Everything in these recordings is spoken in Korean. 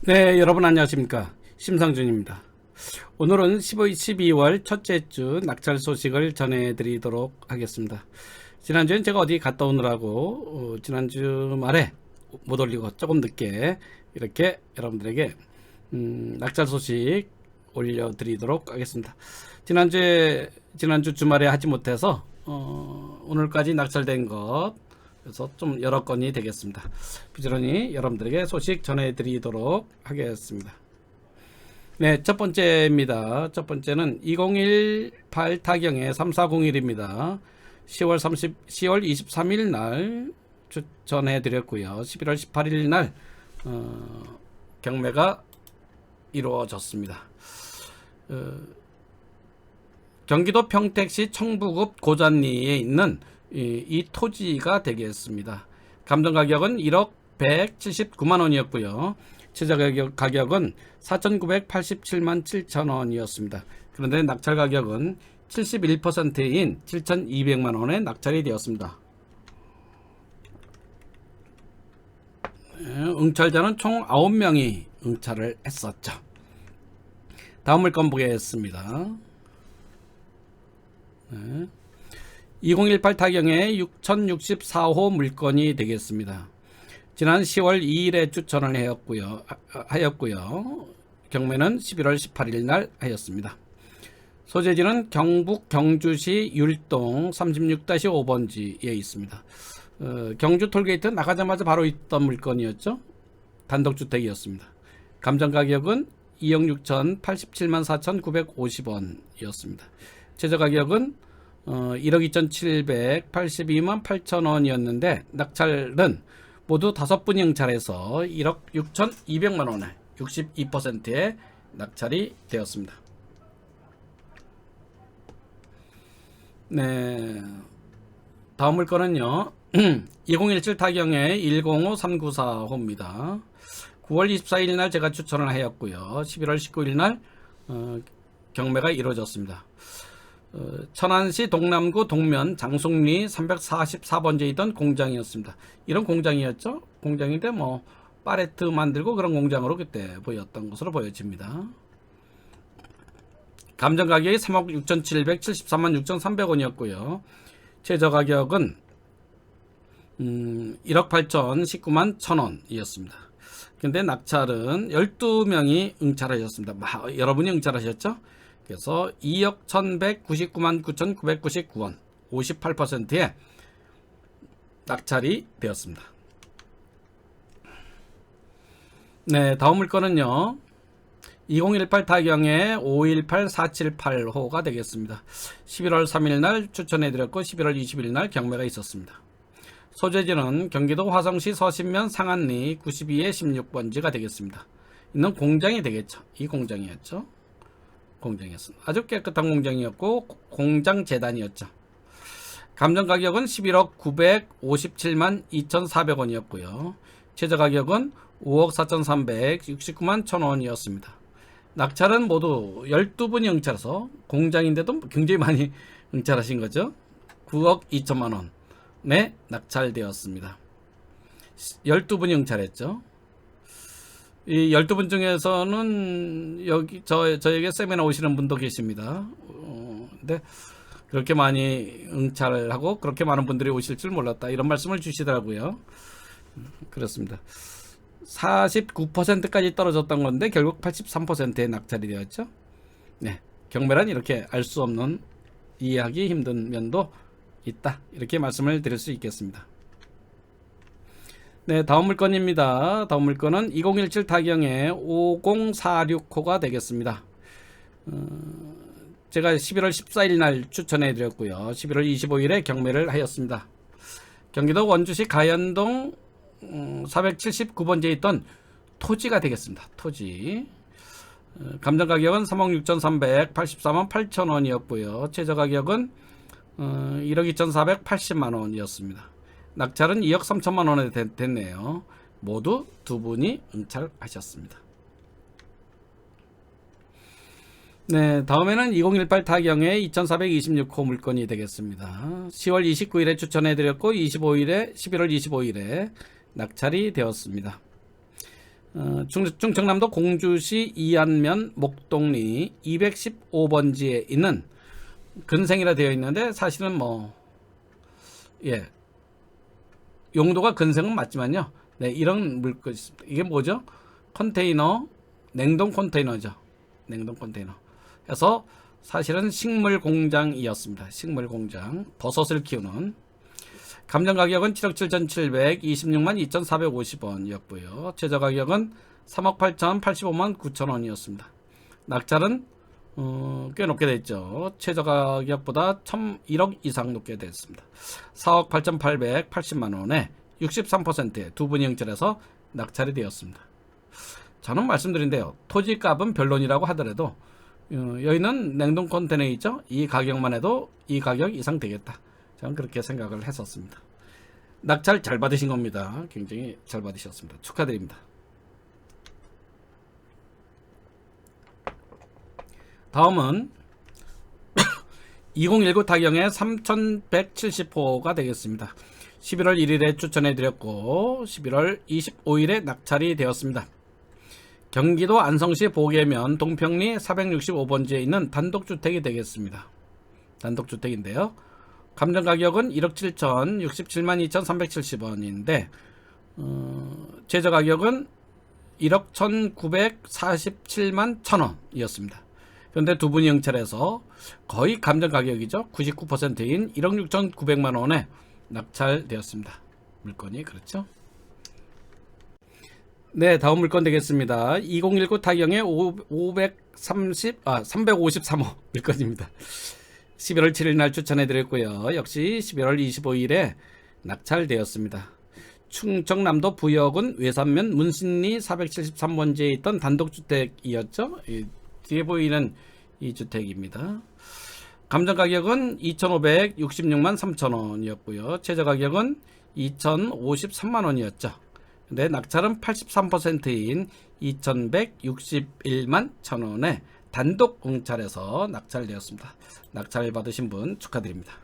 네, 여러분 안녕하십니까. 심상준입니다. 오늘은 12월 첫째 주 낙찰 소식을 전해드리도록 하겠습니다. 지난주엔 제가 어디 갔다 오느라고 지난주 말에 못 올리고 조금 늦게 이렇게 여러분들에게 낙찰 소식 올려드리도록 하겠습니다. 지난주 주말에 하지 못해서 오늘까지 낙찰된 것 그래서 좀 여러 건이 되겠습니다. 부지런히 여러분들에게 소식 전해드리도록 하겠습니다. 네, 첫 번째입니다. 첫 번째는 2018 타경의 3401입니다. 10월 23일 날 추천해드렸고요. 11월 18일 날 경매가 이루어졌습니다. 경기도 평택시 청부읍 고잔리에 있는 이 토지가 되겠습니다. 감정 가격은 1억 179만 원이었고요. 최저 가격은 4,987만 7천 원이었습니다. 그런데 낙찰 가격은 71%인 7,200만 원에 낙찰이 되었습니다. 응찰자는 총 9명이 응찰을 했었죠. 다음 물건 보겠습니다. 2018 타경의 6064호 물건이 되겠습니다. 지난 10월 2일에 추천을 하였고요. 경매는 11월 18일 날 하였습니다. 소재지는 경북 경주시 율동 36-5번지에 있습니다. 경주 톨게이트 나가자마자 바로 있던 물건이었죠. 단독주택이었습니다. 감정 가격은 2억 6,087만 4,950원이었습니다. 최저 가격은 1억 2,782만 8천 원이었는데 낙찰은 모두 5분이 응찰해서 1억 6,200만 원에 62%의 낙찰이 되었습니다. 네, 다음 물건은요. 2017 타경의 105394호입니다. 9월 24일 날 제가 추천을 하였고요. 11월 19일 날 경매가 이루어졌습니다. 천안시 동남구 동면 장송리 344번지에 있던 공장이었습니다. 이런 공장이었죠. 공장인데 뭐 팔레트 만들고 그런 공장으로 그때 보였던 것으로 보여집니다. 감정 가격이 3억 6,773만 6,300원이었고요. 최저 가격은 1억 8,019만 1,000원이었습니다. 근데 낙찰은 12명이 응찰하셨습니다. 여러분이 응찰하셨죠? 그래서 2억 1,199만 9,999원 58%의 낙찰이 되었습니다. 네, 다음 물건은요. 2018 타경의 518478호가 되겠습니다. 11월 3일 날 추천해드렸고 11월 20일 날 경매가 있었습니다. 소재지는 경기도 화성시 서신면 상안리 92-16번지가 되겠습니다. 있는 공장이 되겠죠. 이 공장이었죠. 공장이었습니다. 아주 깨끗한 공장이었고 공장 재단이었죠. 감정 가격은 11억 957만 2,400원이었고요. 최저 가격은 5억 4,369만 1,000원이었습니다. 낙찰은 모두 12분이 응찰해서 공장인데도 굉장히 많이 응찰하신 거죠. 9억 2천만 원에 낙찰되었습니다. 12분이 응찰했죠. 이 12분 중에서는 여기 저에게 세미나 오시는 분도 계십니다. 근데 그렇게 많이 응찰을 하고 그렇게 많은 분들이 오실 줄 몰랐다 이런 말씀을 주시더라고요. 그렇습니다. 49%까지 떨어졌던 건데 결국 83%의 낙찰이 되었죠. 네, 경매란 이렇게 알 수 없는 이해하기 힘든 면도 있다 이렇게 말씀을 드릴 수 있겠습니다. 네, 다음 물건입니다. 다음 물건은 2017 타경의 5046호가 되겠습니다. 제가 11월 14일 날 추천해 드렸고요. 11월 25일에 경매를 하였습니다. 경기도 원주시 가연동 479번지에 있던 토지가 되겠습니다. 토지. 감정 가격은 3억 6,384만 8천 원이었고요. 최저 가격은 1억 2,480만 원이었습니다. 낙찰은 2억 3천만 원에 됐네요. 모두 두 분이 응찰하셨습니다. 네, 다음에는 2018 타경의 2426호 물건이 되겠습니다. 10월 29일에 추천해드렸고 11월 25일에 낙찰이 되었습니다. 충청남도 공주시 이안면 목동리 215번지에 있는 근생이라 되어 있는데 사실은 용도가 근생은 맞지만요. 네, 이런 물건 있습니다. 이게 뭐죠? 컨테이너, 냉동 컨테이너죠. 냉동 컨테이너. 그래서 사실은 식물 공장이었습니다. 식물 공장. 버섯을 키우는. 감정 가격은 7억 7,700, 26만 2,450원이었고요. 최저 가격은 3억 8,085만 9천원이었습니다. 낙찰은 꽤 높게 됐죠. 최저 가격보다 1억 이상 높게 됐습니다. 4억 8,880만원에 63%의 두 분이 응찰해서 낙찰이 되었습니다. 저는 말씀드린데요. 토지값은 별론이라고 하더라도 여기는 냉동 컨테이너 있죠. 이 가격만 해도 이 가격 이상 되겠다. 저는 그렇게 생각을 했었습니다. 낙찰 잘 받으신 겁니다. 굉장히 잘 받으셨습니다. 축하드립니다. 다음은 2019 타경의 3170호가 되겠습니다. 11월 1일에 추천해드렸고 11월 25일에 낙찰이 되었습니다. 경기도 안성시 보계면 동평리 465번지에 있는 단독주택이 되겠습니다. 단독주택인데요. 감정가격은 1억 7천 67만 2,370원인데 최저 가격은 1억 1,947만 1,000원이었습니다. 그런데 두 분이 응찰해서 거의 감정가격이죠. 99%인 1억 6,900만원에 낙찰되었습니다. 물건이 그렇죠. 네, 다음 물건 되겠습니다. 2019 타경의 353호 물건입니다. 11월 7일 날 추천해 드렸고요. 역시 11월 25일에 낙찰되었습니다. 충청남도 부여군 외산면 문신리 473번지에 있던 단독주택이었죠. 뒤에 보이는 이 주택입니다. 감정가격은 2,566만 3천원이었고요. 최저 가격은 2,053만원이었죠. 근데 낙찰은 83%인 2,161만 1,000원에 단독 응찰에서 낙찰되었습니다. 낙찰 받으신 분 축하드립니다.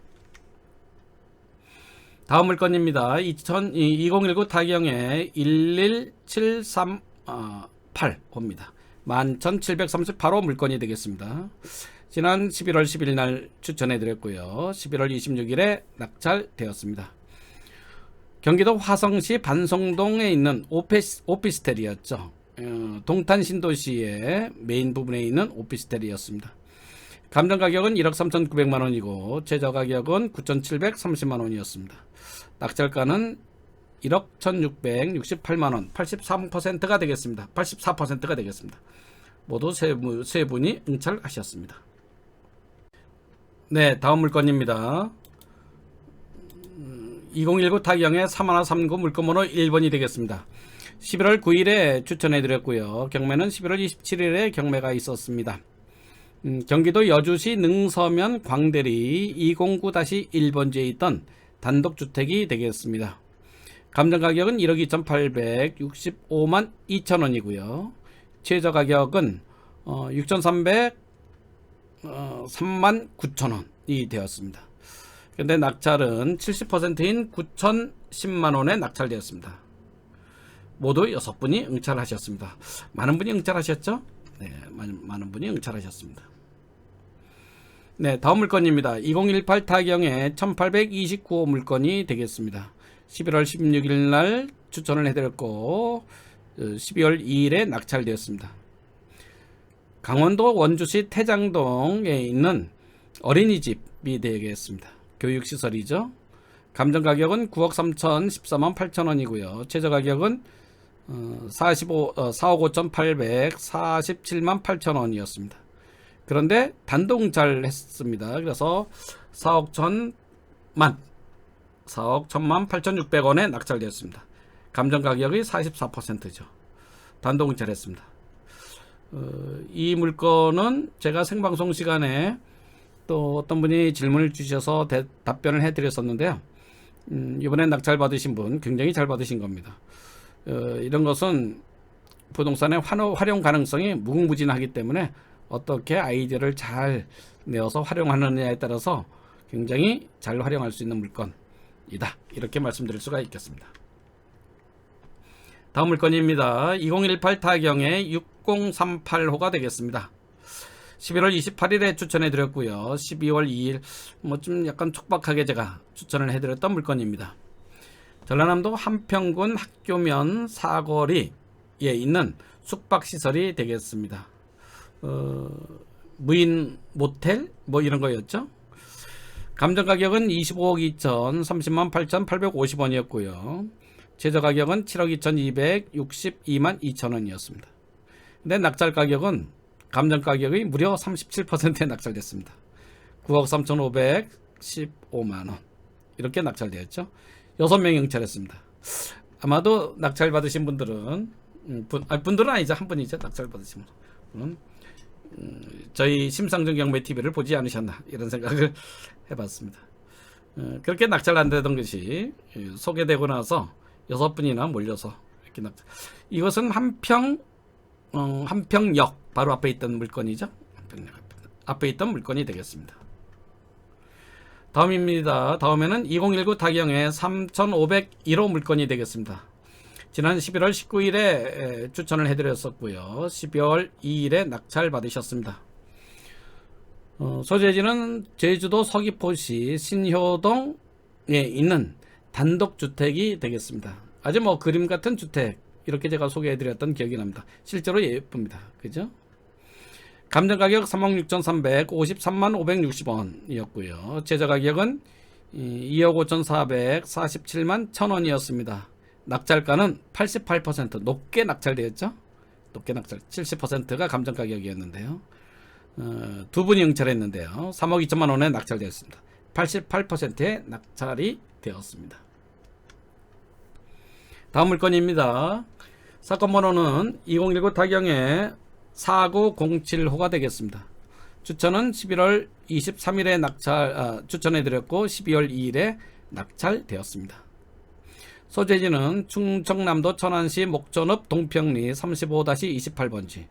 다음 물건입니다. 2019 타경의 11738호입니다. 11,738호 물건이 되겠습니다. 지난 11월 10일 날 추천해 드렸고요. 11월 26일에 낙찰되었습니다. 경기도 화성시 반송동에 있는 오피스텔이었죠. 동탄 신도시의 메인 부분에 있는 오피스텔이었습니다. 감정 가격은 1억 3,900만원이고 최저 가격은 9,730만원이었습니다. 낙찰가는 1억 1,668만원, 83%가 되겠습니다. 84%가 되겠습니다. 모두 세 분이 응찰하셨습니다. 네, 다음 물건입니다. 2019 타경의 3139 물건번호 1번이 되겠습니다. 11월 9일에 추천해 드렸고요. 경매는 11월 27일에 경매가 있었습니다. 경기도 여주시 능서면 광대리 209-1번지에 있던 단독주택이 되겠습니다. 감정가격은 1억 2,865만 2천원이고요. 최저 가격은 6,303만 9천원이 되었습니다. 그런데 낙찰은 70%인 9,010만원에 낙찰되었습니다. 모두 6분이 응찰하셨습니다. 많은 분이 응찰하셨죠? 네, 많은 분이 응찰하셨습니다. 네, 다음 물건입니다. 2018 타경의 1829호 물건이 되겠습니다. 11월 16일 날 추천을 해드렸고 12월 2일에 낙찰되었습니다. 강원도 원주시 태장동에 있는 어린이집이 되겠습니다. 교육시설이죠. 감정가격은 9억 3,014만 8천원이고요. 최저 가격은 4억 5,847만 8천원이었습니다. 그런데 단독응찰을 했습니다. 그래서 4억 1,000만 8,600원에 낙찰되었습니다. 감정가격이 44%죠. 단독응찰했습니다. 이 물건은 제가 생방송 시간에 또 어떤 분이 질문을 주셔서 답변을 해드렸었는데요. 이번에 낙찰 받으신 분 굉장히 잘 받으신 겁니다. 이런 것은 부동산의 활용 가능성이 무궁무진하기 때문에 어떻게 아이디어를 잘 내어서 활용하느냐에 따라서 굉장히 잘 활용할 수 있는 물건이다. 이렇게 말씀드릴 수가 있겠습니다. 다음 물건입니다. 2018 타경의 6038호가 되겠습니다. 11월 28일에 추천해 드렸고요. 12월 2일 뭐 좀 약간 촉박하게 제가 추천을 해 드렸던 물건입니다. 전라남도 한평군 학교면 사거리에 있는 숙박시설이 되겠습니다. 무인 모텔 뭐 이런 거였죠. 감정 가격은 25억 2천 30만 8,850원이었고요. 제조 가격은 7억 2,262만 2천원이었습니다. 근데 낙찰 가격은 감정 가격이 무려 37%에 낙찰됐습니다. 9억 3,515만원 이렇게 낙찰되었죠. 6명이 응찰했습니다. 아마도 낙찰 받으신 분들은 분들은 아니죠. 한 분이죠. 낙찰 받으신 분은 저희 심상정 경매TV를 보지 않으셨나 이런 생각을 해봤습니다. 그렇게 낙찰 안 되던 것이 소개되고 나서 6분이나 몰려서 이렇게 낙찰. 이것은 한평역 바로 앞에 있던 물건이죠. 한평역 앞에 있던 물건이 되겠습니다. 다음입니다. 다음에는 2019 타경의 3501호 물건이 되겠습니다. 지난 11월 19일에 추천을 해드렸었고요. 12월 2일에 낙찰 받으셨습니다. 소재지는 제주도 서귀포시 신효동에 있는 단독주택이 되겠습니다. 아주 뭐 그림 같은 주택 이렇게 제가 소개해드렸던 기억이 납니다. 실제로 예쁩니다. 그죠? 감정 가격 3억 6,353만 560원이었고요. 제조 가격은 2억 5,447만 1,000원이었습니다. 낙찰가는 88% 높게 낙찰되었죠. 높게 낙찰 70%가 감정 가격이었는데요. 두 분이 응찰했는데요. 3억 2천만 원에 낙찰되었습니다. 88%의 낙찰이 되었습니다. 다음 물건입니다. 사건 번호는 2019 타경의 4907호가 되겠습니다. 추천은 11월 23일에 추천해드렸고 12월 2일에 낙찰되었습니다. 소재지는 충청남도 천안시 목전읍 동평리 35-28번지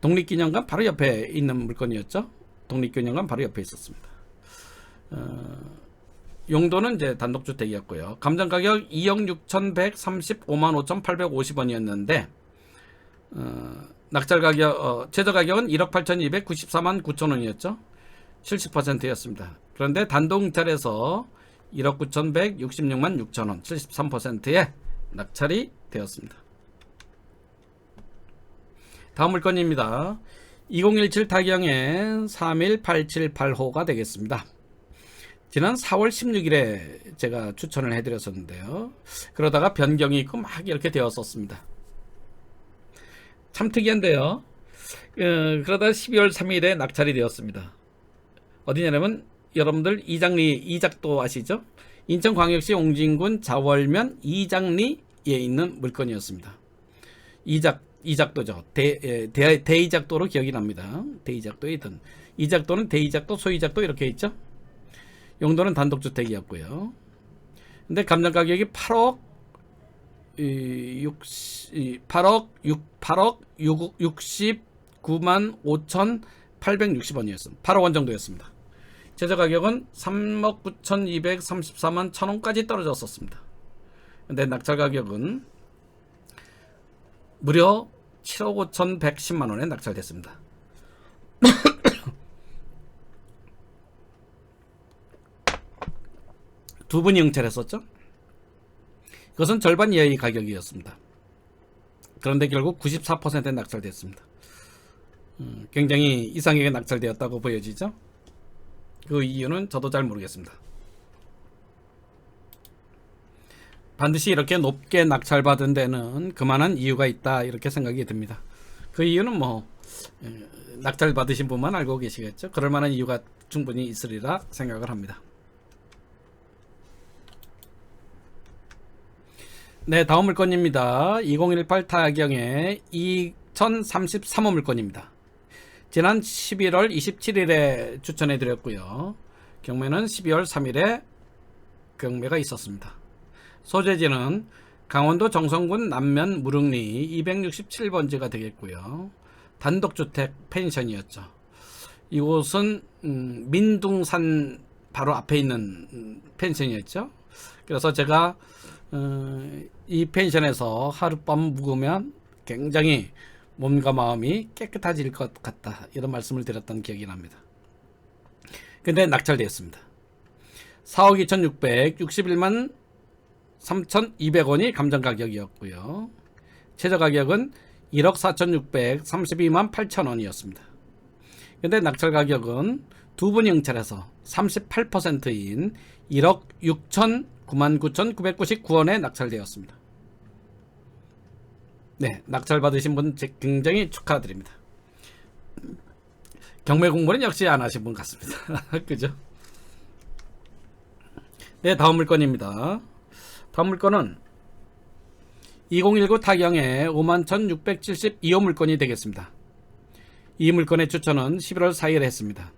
독립기념관 바로 옆에 있는 물건이었죠. 독립기념관 바로 옆에 있었습니다. 용도는 이제 단독주택이었고요. 감정 가격 2억 6,135만 5,850원이었는데 낙찰 가격 최저 가격은 1억 8,294만 9천원이었죠. 70%였습니다. 그런데 단독 응찰에서 1억 9,166만 6천원 73%의 낙찰이 되었습니다. 다음 물건입니다. 2017 타경의 31878호가 되겠습니다. 지난 4월 16일에 제가 추천을 해드렸었는데요. 그러다가 변경이 있고 막 이렇게 되었었습니다. 참 특이한데요. 그러다 12월 3일에 낙찰이 되었습니다. 어디냐면 여러분들 이작도 아시죠? 인천광역시 옹진군 자월면 이작리에 있는 물건이었습니다. 이작도죠. 대이작도로 기억이 납니다. 대이작도에 있던 이작도는 대이작도, 소이작도 이렇게 있죠. 용도는 단독주택이었고요. 근데 감정 가격이 8억 69만 5,860원이었습니다. 8억 원 정도였습니다. 제조 가격은 3억 9,234만 1,000원까지 떨어졌었습니다. 근데 낙찰 가격은 무려 7억 5,110만 원에 낙찰됐습니다. 두 분이 응찰했었죠. 그것은 절반 이하의 가격이었습니다. 그런데 결국 94%에 낙찰됐습니다. 굉장히 이상하게 낙찰되었다고 보여지죠. 그 이유는 저도 잘 모르겠습니다. 반드시 이렇게 높게 낙찰받은 데는 그만한 이유가 있다 이렇게 생각이 듭니다. 그 이유는 뭐 낙찰 받으신 분만 알고 계시겠죠. 그럴 만한 이유가 충분히 있으리라 생각을 합니다. 네, 다음 물건입니다. 2018 타경의 2033호 물건입니다. 지난 11월 27일에 추천해 드렸고요. 경매는 12월 3일에 경매가 있었습니다. 소재지는 강원도 정선군 남면 무릉리 267번지가 되겠고요. 단독주택 펜션이었죠. 이곳은 민둥산 바로 앞에 있는 펜션이었죠. 그래서 제가 이 펜션에서 하룻밤 묵으면 굉장히 몸과 마음이 깨끗해질 것 같다, 이런 말씀을 드렸던 기억이 납니다. 근데 낙찰되었습니다. 4억 2661만 3,200원이 감정가격이었고요. 최저가격은 1억 4,632만 8천원이었습니다. 근데 낙찰가격은 두 분이 응찰해서 38%인 1억 6,099,999원에 낙찰되었습니다. 네, 낙찰 받으신 분 굉장히 축하드립니다. 경매 공부는 역시 안 하신 분 같습니다. 그죠? 네, 다음 물건입니다. 다음 물건은 2019 타경의 51,672호 물건이 되겠습니다. 이 물건의 추천은 11월 4일에 했습니다.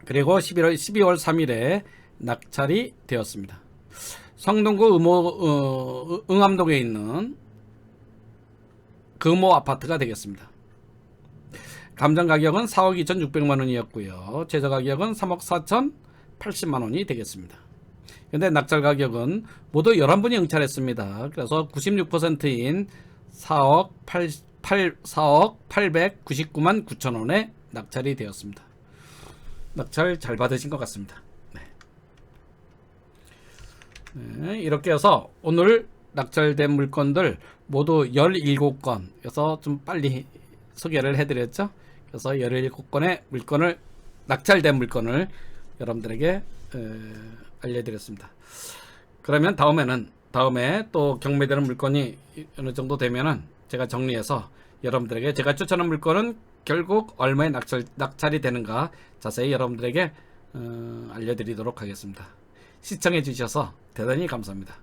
그리고 12월 3일에 낙찰이 되었습니다. 성동구 응암동에 있는 금호 아파트가 되겠습니다. 감정가격은 4억 2,600만원이었고요. 최저가격은 3억 4,080만원이 되겠습니다. 근데 낙찰 가격은 모두 11분이 응찰했습니다. 그래서 96%인 4억 899만 9천원에 낙찰이 되었습니다. 낙찰 잘 받으신 것 같습니다. 네, 이렇게 해서 오늘 낙찰된 물건들 모두 17건, 그래서 좀 빨리 소개를 해드렸죠. 그래서 17건의 물건을, 낙찰된 물건을 여러분들에게 알려드렸습니다. 그러면 다음에 또 경매되는 물건이 어느 정도 되면은 제가 정리해서 여러분들에게 제가 추천한 물건은 결국 얼마에 낙찰이 되는가 자세히 여러분들에게 알려드리도록 하겠습니다. 시청해 주셔서 대단히 감사합니다.